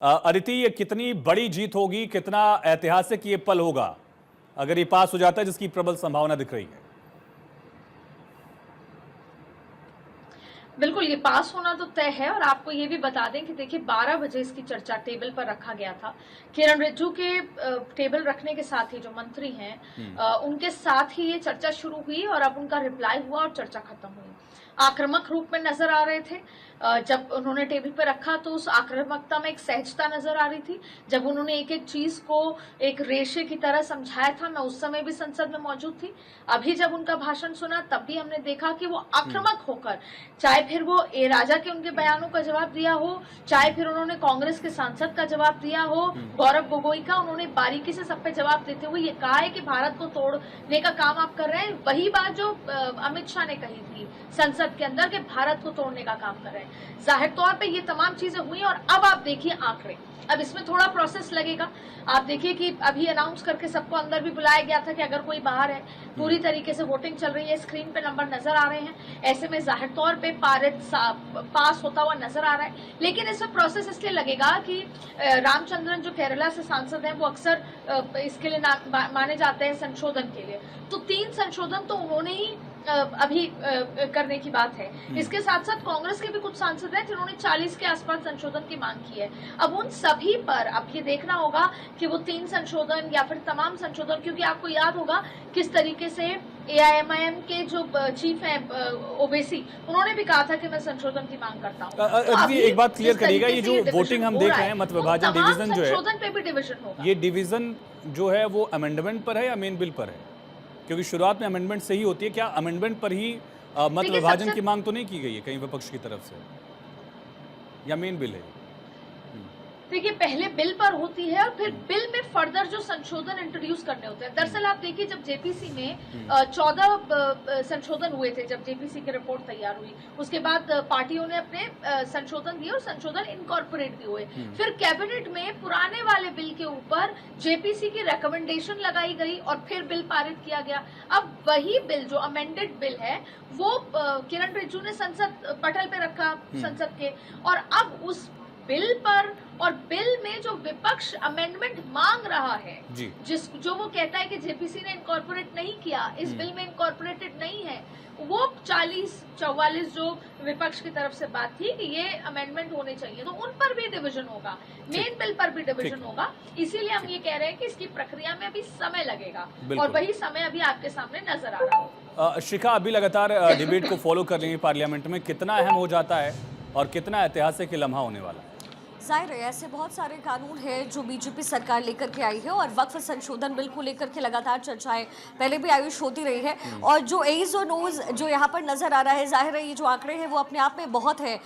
अदिति, ये कितनी बड़ी जीत होगी, कितना ऐतिहासिक ये पल होगा अगर ये पास हो जाता है, जिसकी प्रबल संभावना दिख रही है? बिल्कुल, ये पास होना तो तय है। और आपको ये भी बता दें कि देखिए 12 बजे इसकी चर्चा टेबल पर रखा गया था। किरण रिज्जू के टेबल रखने के साथ ही जो मंत्री हैं उनके साथ ही ये चर्चा शुरू हुई और अब उनका रिप्लाई हुआ और चर्चा खत्म हुई। आक्रामक रूप में नजर आ रहे थे। जब उन्होंने टेबल पर रखा तो उस आक्रामकता में एक सहजता नजर आ रही थी। जब उन्होंने एक एक चीज को एक रेशे की तरह समझाया था, मैं उस समय भी संसद में मौजूद थी। अभी जब उनका भाषण सुना तब भी हमने देखा कि वो आक्रामक होकर, चाहे फिर वो ए राजा के उनके बयानों का जवाब दिया हो, चाहे फिर उन्होंने कांग्रेस के सांसद का जवाब दिया हो, गौरव गोगोई का, उन्होंने बारीकी से सब पे जवाब देते हुए ये कहा है कि भारत को तोड़ने का काम आप कर रहे हैं। वही बात जो अमित शाह ने कही थी संसद के अंदर कि भारत को तोड़ने का काम कर रहे हैं। जाहिर तौर पे ये तमाम चीजें हुई और अब आप देखिए आंकड़े। अब इसमें थोड़ा प्रोसेस लगेगा। आप देखिए कि अभी अनाउंस करके सबको अंदर भी बुलाया गया था कि अगर कोई बाहर है, पूरी तरीके से वोटिंग चल रही है, स्क्रीन पे नंबर नजर आ रहे हैं। ऐसे में जाहिर तौर पे पास होता हुआ नजर आ रहा है। लेकिन इसमें प्रोसेस इसलिए लगेगा कि रामचंद्रन जो केरला से सांसद हैं वो अक्सर इसके लिए माने जाते हैं संशोधन के लिए। तो 3 संशोधन तो उन्होंने ही अभी करने की बात है। इसके साथ साथ कांग्रेस के भी कुछ सांसद हैं जिन्होंने 40 के आसपास संशोधन की मांग की है। अब उन सभी पर अब ये देखना होगा कि वो 3 संशोधन या फिर तमाम संशोधन, क्योंकि आपको याद होगा किस तरीके से एआईएमआईएम के जो चीफ हैं ओवैसी, उन्होंने भी कहा था कि मैं संशोधन की मांग करता हूँ। तो एक बात क्लियर करिएगा, ये जो वोटिंग हम देख रहे हैं, मत विभाजन डिवीजन जो है, संशोधन पे भी डिवीजन होगा। ये डिवीजन जो है वो अमेंडमेंट पर है या मेन बिल पर है? क्योंकि शुरुआत में अमेंडमेंट से ही होती है। क्या अमेंडमेंट पर ही मत विभाजन की मांग तो नहीं की गई है कहीं विपक्ष की तरफ से, या मेन बिल है? देखिए पहले बिल पर होती है और फिर बिल में फर्दर जो संशोधन इंट्रोड्यूस करने होते हैं। दरअसल आप देखिए जब जेपीसी में 14 संशोधन हुए थे, जब जेपीसी की रिपोर्ट तैयार हुई, उसके बाद पार्टियों ने अपने संशोधन दिए और संशोधन इनकॉर्पोरेट भी हुए। फिर कैबिनेट में पुराने वाले बिल के ऊपर जेपीसी की रिकमेंडेशन लगाई गई और फिर बिल पारित किया गया। अब वही बिल जो अमेंडेड बिल है वो किरण रिज्जू ने संसद पटल पे रखा संसद के, और अब उस बिल पर और बिल में जो विपक्ष अमेंडमेंट मांग रहा है, जो वो कहता है कि जेपीसी ने इनकॉर्पोरेट नहीं किया, इस बिल में इनकॉर्पोरेटेड नहीं है, वो 40-44 जो विपक्ष की तरफ से बात थी कि ये अमेंडमेंट होने चाहिए, तो उन पर भी डिवीजन होगा, मेन बिल पर भी डिवीजन होगा। इसीलिए हम ये कह रहे हैं कि इसकी प्रक्रिया में अभी समय लगेगा और वही समय अभी आपके सामने नजर आ रहा है। शिखा, अभी लगातार डिबेट को फॉलो कर रही है पार्लियामेंट में, कितना अहम हो जाता है और कितना ऐतिहासिक लम्हा होने वाला है? जाहिर है ऐसे बहुत सारे कानून हैं जो बीजेपी सरकार लेकर के आई है और वक्फ संशोधन बिल को लेकर के लगातार चर्चाएं पहले भी आयुष होती रही है। और जो एज और नोज जो यहाँ पर नजर आ रहा है, जाहिर है ये जो आंकड़े हैं वो अपने आप में बहुत है।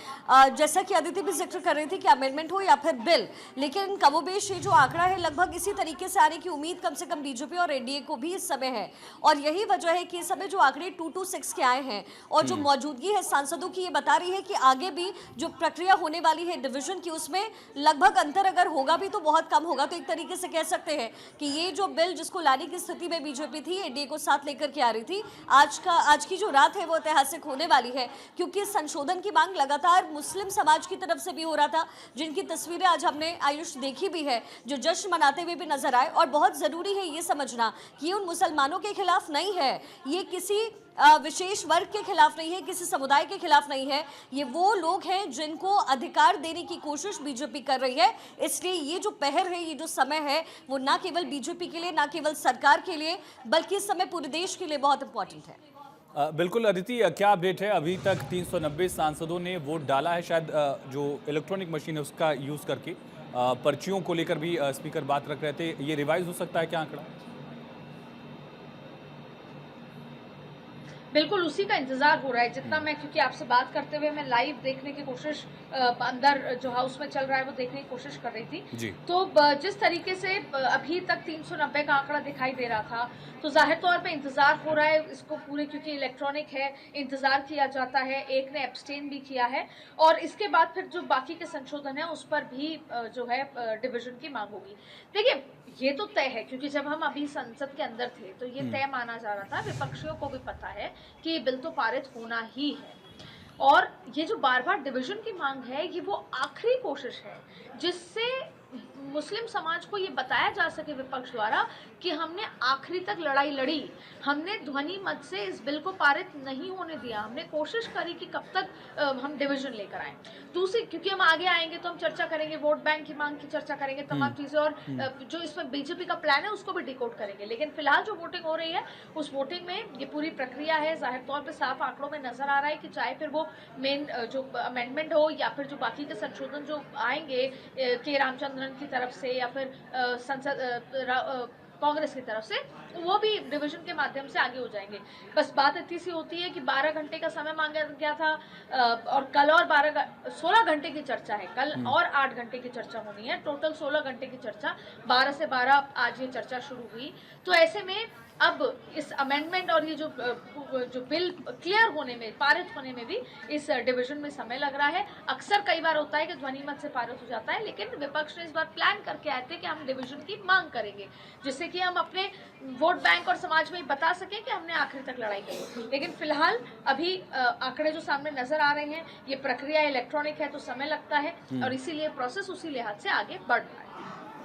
जैसा कि अदिति भी जिक्र कर रही थी कि अमेंडमेंट हो या फिर बिल, लेकिन कमोबेश ये जो आंकड़ा है लगभग इसी तरीके से आने की उम्मीद कम से कम बीजेपी और एनडीए को भी इस समय है। और यही वजह है कि इस समय जो आंकड़े 226 के आए हैं और जो मौजूदगी है सांसदों की, ये बता रही है कि आगे भी जो प्रक्रिया होने वाली है डिवीजन की, उसमें लगभग अंतर अगर होगा भी तो बहुत कम होगा। तो एक तरीके से कह सकते हैं कि ये जो बिल जिसको लाने की स्थिति में बीजेपी थी, एनडीए को साथ लेकर के आ रही थी, आज की जो रात है वो ऐतिहासिक होने वाली है, क्योंकि संशोधन की मांग लगातार मुस्लिम समाज की तरफ से भी हो रहा था, जिनकी तस्वीरें आज हमने आयुष देखी भी है, जो जश्न मनाते हुए भी नजर आए। और बहुत जरूरी है ये समझना कि उन मुसलमानों के खिलाफ नहीं है, ये किसी विशेष वर्ग के खिलाफ नहीं है, किसी समुदाय के खिलाफ नहीं है, ये वो लोग हैं जिनको अधिकार देने की कोशिश बीजेपी कर रही है। इसलिए ये जो पहर है, ये जो समय है, वो ना केवल बीजेपी के लिए, ना केवल सरकार के लिए, बल्कि इस समय पूरे देश के लिए बहुत इंपॉर्टेंट है। बिल्कुल अदिति, क्या अपडेट है? अभी तक 390 सांसदों ने वोट डाला है, शायद जो इलेक्ट्रॉनिक मशीन है उसका यूज करके। पर्चियों को लेकर भी स्पीकर बात रख रहे थे, ये रिवाइज हो सकता है क्या आंकड़ा? बिल्कुल उसी का इंतजार हो रहा है। जितना मैं, क्योंकि आपसे बात करते हुए मैं लाइव देखने की कोशिश, अंदर जो हाउस में चल रहा है वो देखने की कोशिश कर रही थी, तो जिस तरीके से अभी तक 390 का आंकड़ा दिखाई दे रहा था, तो जाहिर तौर पे इंतजार हो रहा है इसको पूरे, क्योंकि इलेक्ट्रॉनिक है, इंतजार किया जाता है। एक ने एब्सटेन भी किया है और इसके बाद फिर जो बाकी के संशोधन है उस पर भी जो है डिवीजन की मांग होगी। देखिए ये तो तय है, क्योंकि जब हम अभी संसद के अंदर थे तो ये तय माना जा रहा था, विपक्षियों को भी पता है कि ये बिल तो पारित होना ही है। और ये जो बार बार डिवीजन की मांग है, ये वो आखिरी कोशिश है जिससे मुस्लिम समाज को ये बताया जा सके विपक्ष द्वारा कि हमने आखिरी तक लड़ाई लड़ी, हमने ध्वनि मत से इस बिल को पारित नहीं होने दिया, हमने कोशिश करी कि कब तक हम डिवीजन लेकर आए। दूसरी, क्योंकि हम आगे आएंगे तो हम चर्चा करेंगे, वोट बैंक की मांग की चर्चा करेंगे, तमाम चीजें, और जो इसमें बीजेपी का प्लान है उसको भी डिकोड करेंगे। लेकिन फिलहाल जो वोटिंग हो रही है उस वोटिंग में ये पूरी प्रक्रिया है, जाहिर तौर पर साफ आंकड़ों में नजर आ रहा है कि चाहे फिर वो मेन जो अमेंडमेंट हो या फिर जो बाकी के संशोधन जो आएंगे के रामचंद्रन की तरफ से या फिर संसद कांग्रेस की तरफ से, वो भी डिवीजन के माध्यम से आगे हो जाएंगे। बस बात इतनी सी होती है कि 12 घंटे का समय मांगा गया था और कल और 16 घंटे की चर्चा है, कल और 8 घंटे की चर्चा होनी है, टोटल 16 घंटे की चर्चा, 12 से 12 आज ये चर्चा शुरू हुई। तो ऐसे में अब इस अमेंडमेंट और ये जो बिल क्लियर होने में, पारित होने में भी इस डिवीजन में समय लग रहा है। अक्सर कई बार होता है कि ध्वनि मत से पारित हो जाता है, लेकिन विपक्ष ने इस बार प्लान करके आए थे कि हम डिवीजन की मांग करेंगे, जिससे कि हम अपने वोट बैंक और समाज में बता सकें कि हमने आखिर तक लड़ाई की। लेकिन फिलहाल अभी आंकड़े जो सामने नजर आ रहे हैं, ये प्रक्रिया इलेक्ट्रॉनिक है तो समय लगता है और इसीलिए प्रोसेस उसी लिहाज से आगे बढ़ रहा है।